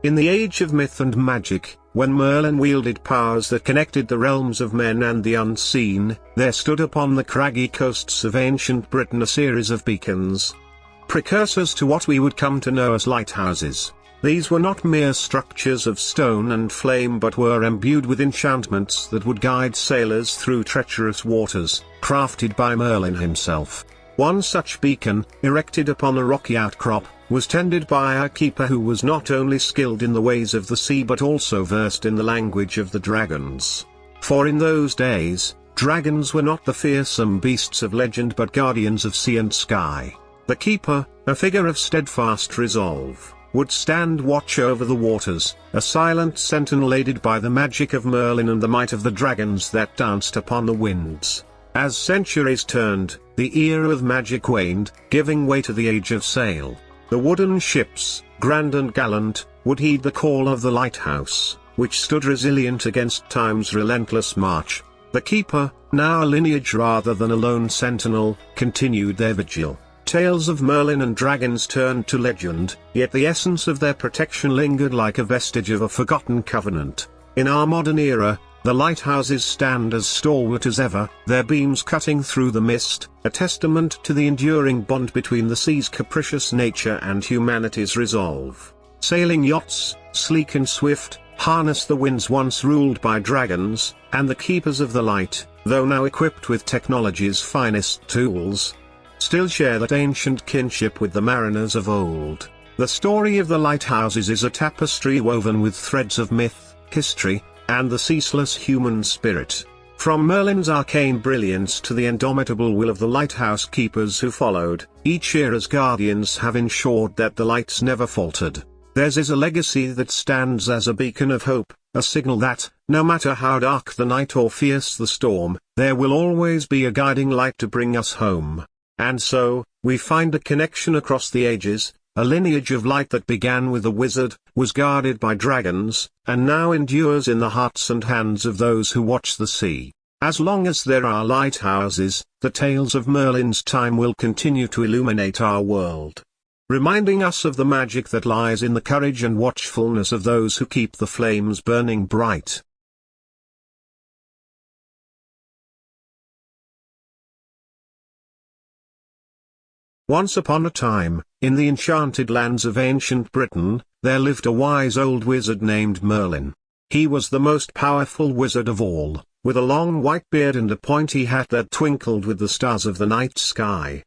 In the age of myth and magic, when Merlin wielded powers that connected the realms of men and the unseen, there stood upon the craggy coasts of ancient Britain a series of beacons, precursors to what we would come to know as lighthouses. These were not mere structures of stone and flame but were imbued with enchantments that would guide sailors through treacherous waters, crafted by Merlin himself. One such beacon, erected upon a rocky outcrop, was tended by a keeper who was not only skilled in the ways of the sea but also versed in the language of the dragons. For in those days, dragons were not the fearsome beasts of legend but guardians of sea and sky. The keeper, a figure of steadfast resolve, would stand watch over the waters, a silent sentinel aided by the magic of Merlin and the might of the dragons that danced upon the winds. As centuries turned, the era of magic waned, giving way to the age of sail. The wooden ships, grand and gallant, would heed the call of the lighthouse, which stood resilient against time's relentless march. The keeper, now a lineage rather than a lone sentinel, continued their vigil. Tales of Merlin and dragons turned to legend, yet the essence of their protection lingered like a vestige of a forgotten covenant. In our modern era, the lighthouses stand as stalwart as ever, their beams cutting through the mist, a testament to the enduring bond between the sea's capricious nature and humanity's resolve. Sailing yachts, sleek and swift, harness the winds once ruled by dragons, and the keepers of the light, though now equipped with technology's finest tools, still share that ancient kinship with the mariners of old. The story of the lighthouses is a tapestry woven with threads of myth, history, and the ceaseless human spirit. From Merlin's arcane brilliance to the indomitable will of the lighthouse keepers who followed, each era's guardians have ensured that the lights never faltered. Theirs is a legacy that stands as a beacon of hope, a signal that, no matter how dark the night or fierce the storm, there will always be a guiding light to bring us home. And so, we find a connection across the ages, a lineage of light that began with a wizard, was guarded by dragons, and now endures in the hearts and hands of those who watch the sea. As long as there are lighthouses, the tales of Merlin's time will continue to illuminate our world, reminding us of the magic that lies in the courage and watchfulness of those who keep the flames burning bright. Once upon a time, in the enchanted lands of ancient Britain, there lived a wise old wizard named Merlin. He was the most powerful wizard of all, with a long white beard and a pointy hat that twinkled with the stars of the night sky.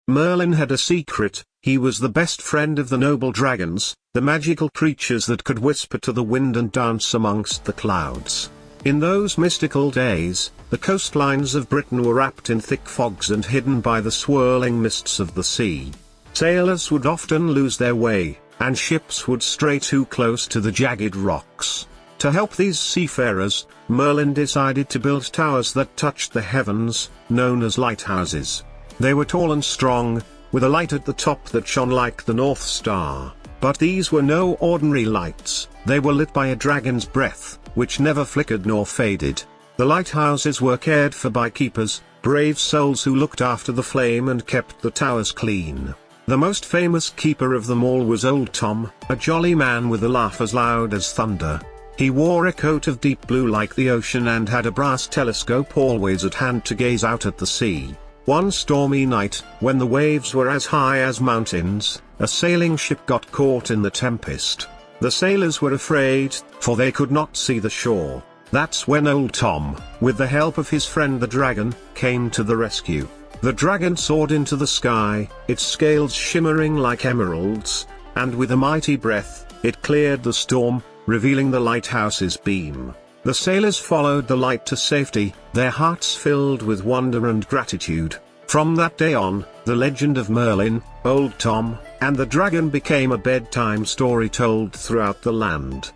Merlin had a secret: he was the best friend of the noble dragons, the magical creatures that could whisper to the wind and dance amongst the clouds. In those mystical days, the coastlines of Britain were wrapped in thick fogs and hidden by the swirling mists of the sea. Sailors would often lose their way, and ships would stray too close to the jagged rocks. To help these seafarers, Merlin decided to build towers that touched the heavens, known as lighthouses. They were tall and strong, with a light at the top that shone like the North Star. But these were no ordinary lights, they were lit by a dragon's breath, which never flickered nor faded. The lighthouses were cared for by keepers, brave souls who looked after the flame and kept the towers clean. The most famous keeper of them all was Old Tom, a jolly man with a laugh as loud as thunder. He wore a coat of deep blue like the ocean and had a brass telescope always at hand to gaze out at the sea. One stormy night, when the waves were as high as mountains, a sailing ship got caught in the tempest. The sailors were afraid, for they could not see the shore. That's when Old Tom, with the help of his friend the dragon, came to the rescue. The dragon soared into the sky, its scales shimmering like emeralds, and with a mighty breath, it cleared the storm, revealing the lighthouse's beam. The sailors followed the light to safety, their hearts filled with wonder and gratitude. From that day on, the legend of Merlin, Old Tom, and the dragon became a bedtime story told throughout the land.